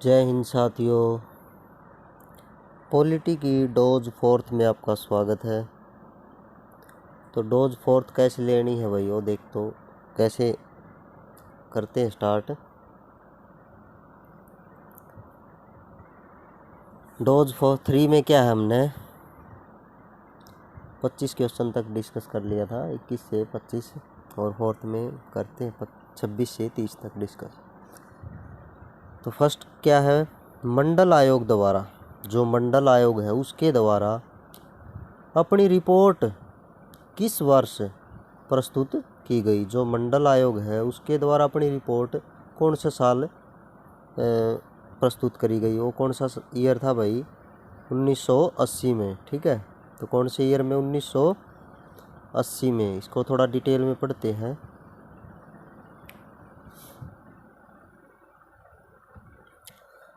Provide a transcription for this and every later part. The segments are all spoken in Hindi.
जय हिंद साथियों। पॉलिटी की डोज फोर्थ में आपका स्वागत है। तो डोज फोर्थ कैसे लेनी है भाई, वो देख तो कैसे करते हैं स्टार्ट। डोज फोर्थ 3 में क्या है, हमने 25 क्वेश्चन तक डिस्कस कर लिया था, 21 से 25, और फोर्थ में करते हैं 26 से 30 तक डिस्कस। तो फर्स्ट क्या है, मंडल आयोग द्वारा, जो मंडल आयोग है उसके द्वारा अपनी रिपोर्ट किस वर्ष प्रस्तुत की गई। जो मंडल आयोग है उसके द्वारा अपनी रिपोर्ट कौन से साल प्रस्तुत करी गई, वो कौन सा ईयर था भाई, 1980 में। ठीक है, तो कौन से ईयर में, 1980 में। इसको थोड़ा डिटेल में पढ़ते हैं।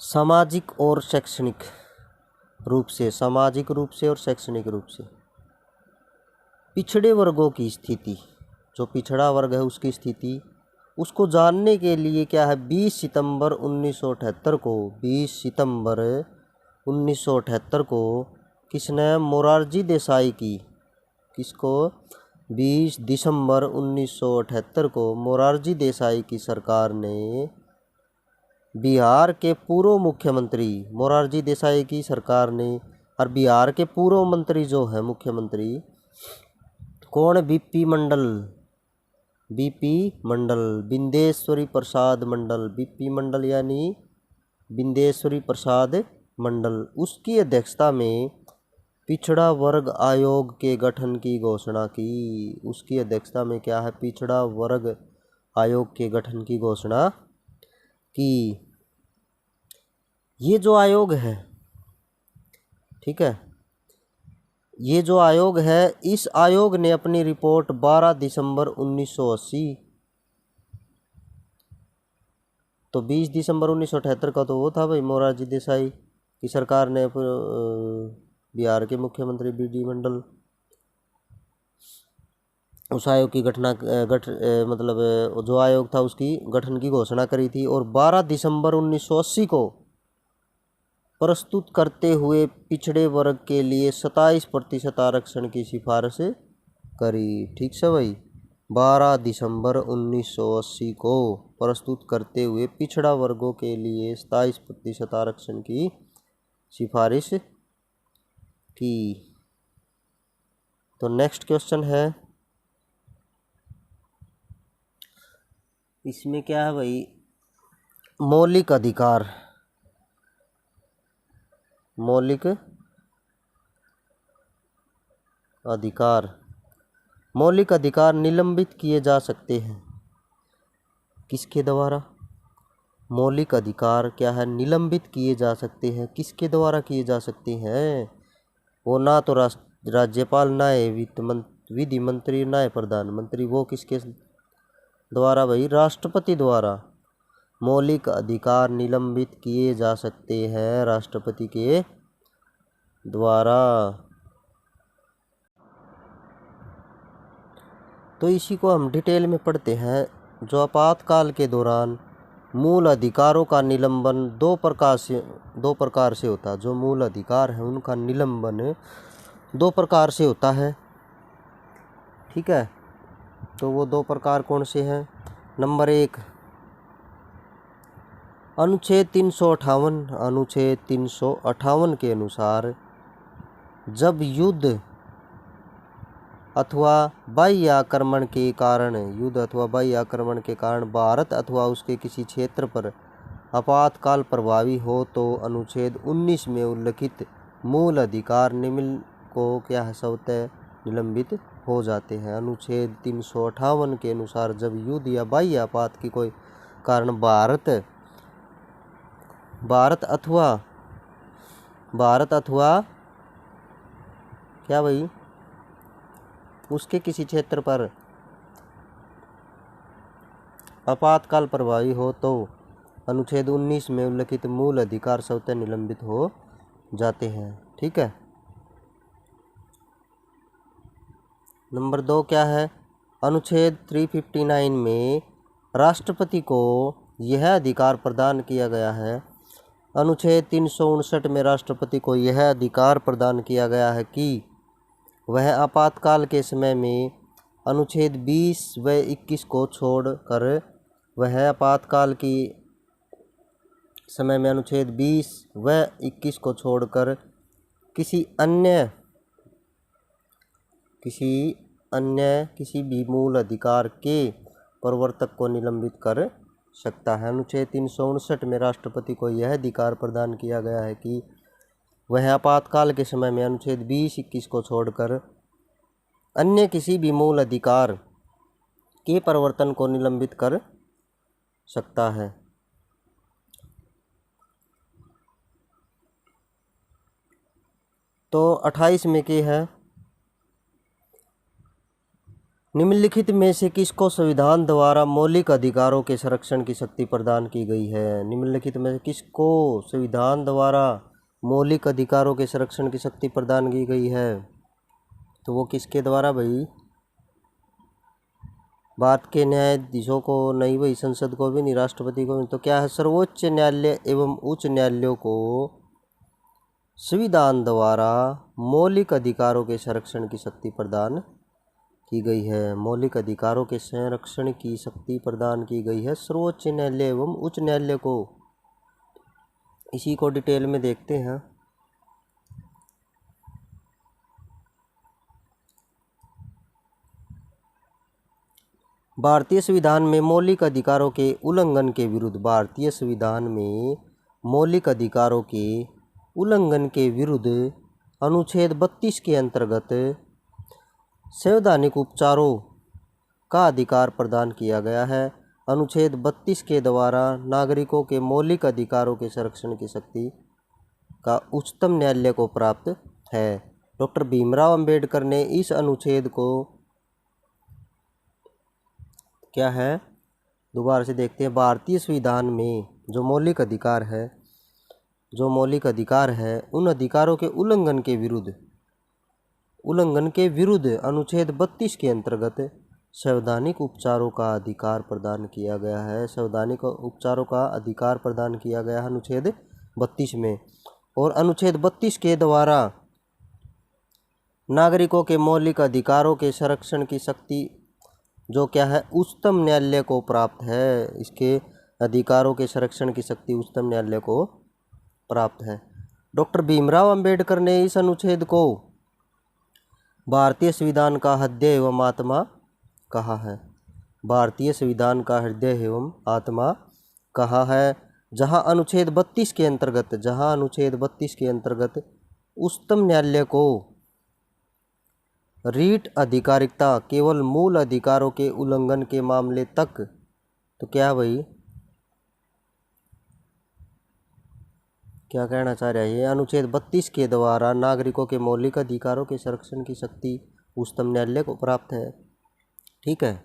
सामाजिक और शैक्षणिक रूप से, सामाजिक रूप से और शैक्षणिक रूप से पिछड़े वर्गों की स्थिति, जो पिछड़ा वर्ग है उसकी स्थिति, उसको जानने के लिए क्या है, 20 सितंबर 1978 को, 20 सितंबर 1978 को किसने, मोरारजी देसाई की, किसको, 20 दिसंबर 1978 को मोरारजी देसाई की सरकार ने बिहार के पूर्व मुख्यमंत्री, मोरारजी देसाई की सरकार ने, और बिहार के पूर्व मंत्री जो है मुख्यमंत्री कौन, बीपी मंडल, बीपी मंडल, बिंदेश्वरी प्रसाद मंडल, बीपी मंडल यानी बिंदेश्वरी प्रसाद मंडल, उसकी अध्यक्षता में पिछड़ा वर्ग आयोग के गठन की घोषणा की। उसकी अध्यक्षता में क्या है, पिछड़ा वर्ग आयोग के गठन की घोषणा की। ये जो आयोग है, ठीक है, ये जो आयोग है, इस आयोग ने अपनी रिपोर्ट 12 दिसंबर 1980, तो 20 दिसंबर 1978 का तो वो था भाई, मोरारजी देसाई की सरकार ने बिहार के मुख्यमंत्री बीडी मंडल, उस आयोग की मतलब जो आयोग था उसकी गठन की घोषणा करी थी, और 12 दिसंबर 1980 को प्रस्तुत करते हुए पिछड़े वर्ग के लिए 27% आरक्षण की सिफारिश करी। ठीक से भाई, 12 दिसंबर 1980 को प्रस्तुत करते हुए पिछड़ा वर्गों के लिए 27% आरक्षण की सिफारिश की। तो नेक्स्ट क्वेश्चन है, इसमें क्या है भाई, मौलिक अधिकार, मौलिक अधिकार, मौलिक अधिकार निलंबित किए जा सकते हैं किसके द्वारा, मौलिक अधिकार क्या है, निलंबित किए जा सकते हैं, किसके द्वारा किए जा सकते हैं, वो ना तो राज्यपाल, ना है विधि मंत्री, ना है प्रधानमंत्री, वो किसके द्वारा भाई, राष्ट्रपति द्वारा मौलिक अधिकार निलंबित किए जा सकते हैं, राष्ट्रपति के द्वारा। तो इसी को हम डिटेल में पढ़ते हैं। जो आपातकाल के दौरान मूल अधिकारों का निलंबन दो प्रकार से होता है। जो मूल अधिकार है उनका निलंबन 2 प्रकार से होता है। ठीक है, तो वो 2 प्रकार कौन से हैं। नंबर 1, अनुच्छेद 358, अनुच्छेद 358 के अनुसार जब युद्ध अथवा बाह्य आक्रमण के कारण, युद्ध अथवा बाह्य आक्रमण के कारण भारत अथवा उसके किसी क्षेत्र पर आपातकाल प्रभावी हो, तो अनुच्छेद 19 में उल्लिखित मूल अधिकार निम्न को क्या है, स्वतः निलंबित हो जाते हैं। अनुच्छेद 358 के अनुसार जब युद्ध या बाह्य आपात की कोई कारण भारत अथवा क्या भाई, उसके किसी क्षेत्र पर आपातकाल प्रभावी हो, तो अनुच्छेद 19 में उल्लिखित मूल अधिकार स्वतः निलंबित हो जाते हैं। ठीक है। नंबर 2 क्या है, अनुच्छेद 359 में राष्ट्रपति को यह अधिकार प्रदान किया गया है अनुच्छेद 359 में राष्ट्रपति को यह अधिकार प्रदान किया गया है कि वह आपातकाल के समय में अनुच्छेद 20 व 21 को छोड़कर वह आपातकाल की समय में अनुच्छेद 20 व 21 को छोड़कर किसी भी मूल अधिकार के प्रवर्तक को निलंबित कर सकता है। अनुच्छेद 359 में राष्ट्रपति को यह अधिकार प्रदान किया गया है कि वह आपातकाल के समय में अनुच्छेद 20-21 को छोड़कर अन्य किसी भी मूल अधिकार के प्रवर्तन को निलंबित कर सकता है। तो 28 में क्या है, निम्नलिखित में से किसको संविधान द्वारा मौलिक अधिकारों के संरक्षण की शक्ति प्रदान की गई है। निम्नलिखित में से किसको संविधान द्वारा मौलिक अधिकारों के संरक्षण की शक्ति प्रदान की गई है, तो वो किसके द्वारा भाई, भारत के न्यायाधीशों को नहीं, भाई संसद को भी नहीं, राष्ट्रपति को भी। तो क्या है, सर्वोच्च न्यायालय एवं उच्च न्यायालयों को संविधान द्वारा मौलिक अधिकारों के संरक्षण की शक्ति प्रदान की गई है। मौलिक अधिकारों के संरक्षण की शक्ति प्रदान की गई है सर्वोच्च न्यायालय एवं उच्च न्यायालय को। इसी को डिटेल में देखते हैं। भारतीय संविधान में मौलिक अधिकारों के उल्लंघन के विरुद्ध, भारतीय संविधान में मौलिक अधिकारों के उल्लंघन के विरुद्ध अनुच्छेद 32 के अंतर्गत संवैधानिक उपचारों का अधिकार प्रदान किया गया है। अनुच्छेद 32 के द्वारा नागरिकों के मौलिक अधिकारों के संरक्षण की शक्ति का उच्चतम न्यायालय को प्राप्त है। डॉक्टर भीमराव अंबेडकर ने इस अनुच्छेद को, क्या है, दोबारा से देखते हैं। भारतीय संविधान में जो मौलिक अधिकार है उन अधिकारों के उल्लंघन के विरुद्ध अनुच्छेद 32 के अंतर्गत संवैधानिक उपचारों का अधिकार प्रदान किया गया है। संवैधानिक उपचारों का अधिकार प्रदान किया गया है अनुच्छेद 32 में। और अनुच्छेद 32 के द्वारा नागरिकों के मौलिक अधिकारों के संरक्षण की शक्ति जो क्या है, उच्चतम न्यायालय को प्राप्त है। इसके अधिकारों के संरक्षण की शक्ति उच्चतम न्यायालय को प्राप्त है। डॉक्टर भीमराव अंबेडकर ने इस अनुच्छेद को भारतीय संविधान का हृदय एवं आत्मा कहा है। भारतीय संविधान का हृदय एवं आत्मा कहा है, जहां अनुच्छेद 32 के अंतर्गत उच्चतम न्यायालय को रीट अधिकारिकता केवल मूल अधिकारों के उल्लंघन के मामले तक, तो क्या भाई, क्या कहना चाह रहा है ये, अनुच्छेद 32 के द्वारा नागरिकों के मौलिक अधिकारों के संरक्षण की शक्ति उच्चतम न्यायालय को प्राप्त है। ठीक है,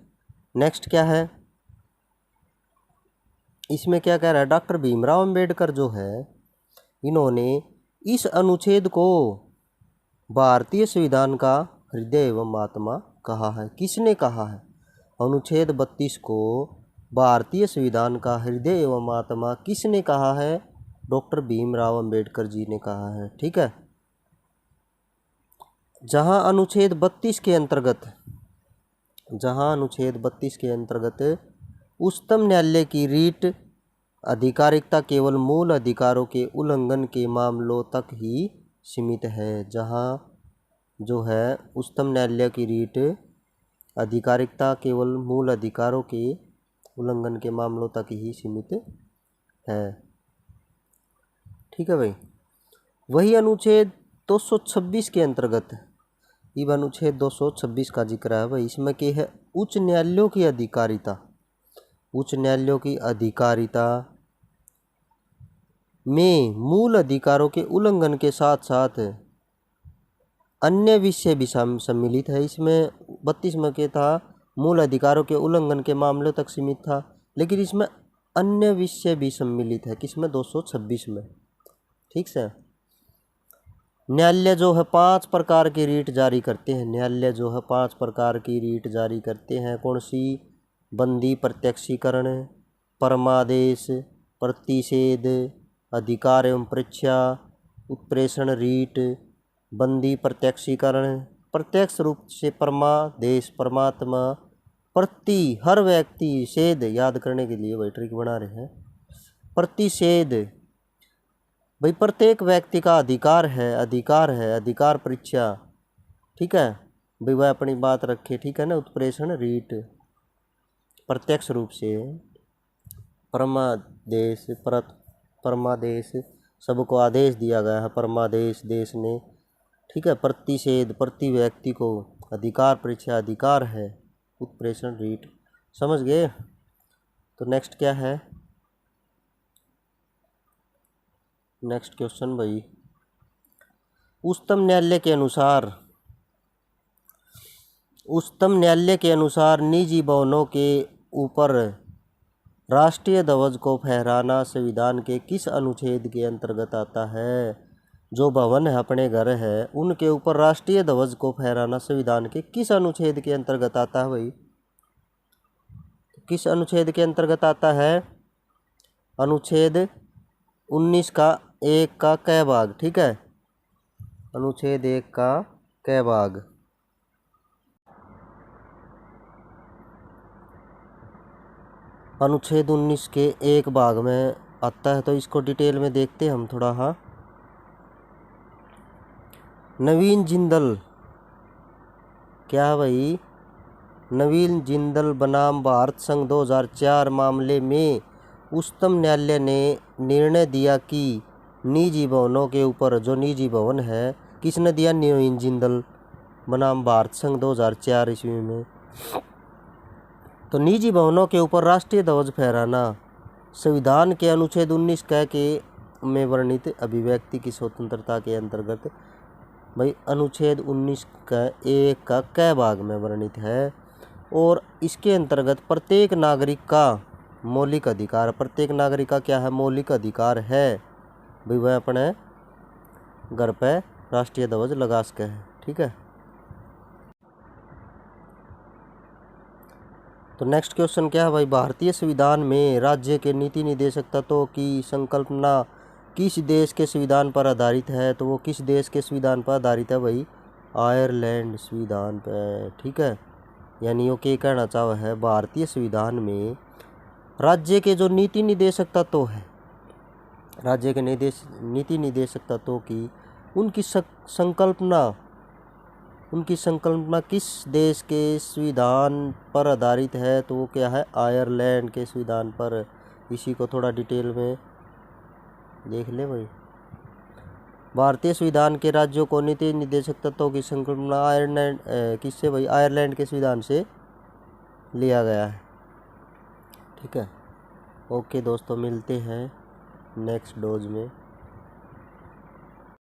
नेक्स्ट क्या है, इसमें क्या कह रहा है, डॉक्टर भीमराव अंबेडकर जो है इन्होंने इस अनुच्छेद को भारतीय संविधान का हृदय एवं आत्मा कहा है। किसने कहा है? अनुच्छेद 32 को भारतीय संविधान का हृदय एवं आत्मा किसने कहा है? डॉक्टर भीमराव अंबेडकर जी ने कहा है। ठीक है, जहां अनुच्छेद 32 के अंतर्गत उच्चतम न्यायालय की रीट अधिकारिकता केवल मूल अधिकारों के उल्लंघन के मामलों तक ही सीमित है। जहां जो है उच्चतम न्यायालय की रीट अधिकारिकता केवल मूल अधिकारों के उल्लंघन के मामलों तक ही सीमित है। ठीक है भाई, वही अनुच्छेद 226 के अंतर्गत, ये अनुच्छेद 226 का जिक्र है भाई। इसमें क्या है? उच्च न्यायालयों की अधिकारिता, उच्च न्यायालयों की अधिकारिता में मूल अधिकारों के उल्लंघन के साथ साथ अन्य विषय भी सम्मिलित है। इसमें 32 में क्या था? मूल अधिकारों के उल्लंघन के मामलों तक सीमित था, लेकिन इसमें अन्य विषय भी सम्मिलित है। किसमें? 226 में। ठीक से, न्यायालय जो है 5 प्रकार की रीट जारी करते हैं। न्यायालय जो है 5 प्रकार की रीट जारी करते हैं। कौन सी? बंदी प्रत्यक्षीकरण, परमादेश, प्रतिषेध, अधिकार एवं परीक्षा, उत्प्रेषण, रीट, बंदी, प्रत्यक्षीकरण, प्रत्यक्ष रूप से परमादेश, परमात्मा, प्रति, हर व्यक्ति, सेध, याद करने के लिए भाई ट्रिक बना रहे हैं, प्रतिषेध, भाई प्रत्येक व्यक्ति का अधिकार है, अधिकार है, अधिकार परीक्षा, ठीक है भाई, वह अपनी बात रखे, ठीक है ना। उत्प्रेषण, रीट, प्रत्यक्ष रूप से, परमादेश, परमादेश, सबको आदेश दिया गया है, परमादेश देश ने, ठीक है। प्रतिषेध, प्रति व्यक्ति को, अधिकार परीक्षा, अधिकार है, उत्प्रेषण, रीट, समझ गए। तो नेक्स्ट क्या है, नेक्स्ट क्वेश्चन भाई, उच्चतम न्यायालय के अनुसार निजी भवनों के ऊपर राष्ट्रीय ध्वज को फहराना संविधान के किस अनुच्छेद के अंतर्गत आता है। जो भवन है, अपने घर है, उनके ऊपर राष्ट्रीय ध्वज को फहराना संविधान के किस अनुच्छेद के अंतर्गत आता है भाई, किस अनुच्छेद के अंतर्गत आता है। अनुच्छेद 19 का 1 का क भाग, ठीक है, अनुच्छेद 1 का क भाग। अनुच्छेद 19 के 1 भाग में आता है, तो इसको डिटेल में देखते हैं हम थोड़ा। हाँ, नवीन जिंदल, क्या है भाई, नवीन जिंदल बनाम भारत संघ 2004 मामले में उच्चतम न्यायालय ने निर्णय दिया कि निजी भवनों के ऊपर, जो निजी भवन है, किसने दिया, नवीन जिंदल बनाम भारत संघ 2004 ईस्वी में। तो निजी भवनों के ऊपर राष्ट्रीय ध्वज फहराना संविधान के अनुच्छेद 19 क के में वर्णित अभिव्यक्ति की स्वतंत्रता के अंतर्गत, भाई अनुच्छेद 19 का 1 का क भाग में वर्णित है, और इसके अंतर्गत प्रत्येक नागरिक का मौलिक अधिकार, प्रत्येक नागरिक का क्या है, मौलिक अधिकार है, भाई वह अपने घर पे राष्ट्रीय ध्वज लगा सके है, ठीक है। तो नेक्स्ट क्वेश्चन क्या है भाई, भारतीय संविधान में राज्य के नीति निर्देशक तत्वों की संकल्पना किस देश के संविधान पर आधारित है। तो वो किस देश के संविधान पर आधारित है भाई, आयरलैंड संविधान पर, ठीक है। यानी वो क्या कहना चाह है, भारतीय संविधान में राज्य के जो नीति निर्देशक तत्व है, राज्य के नीति निर्देशक तत्वों की उनकी संकल्पना किस देश के संविधान पर आधारित है। तो वो क्या है, आयरलैंड के संविधान पर। इसी को थोड़ा डिटेल में देख ले भाई। भारतीय संविधान के राज्यों को नीति निर्देशक तत्वों की संकल्पना आयरलैंड किससे भाई, आयरलैंड के संविधान से लिया गया है, ठीक है। ओके दोस्तों, मिलते हैं नेक्स्ट डोज में।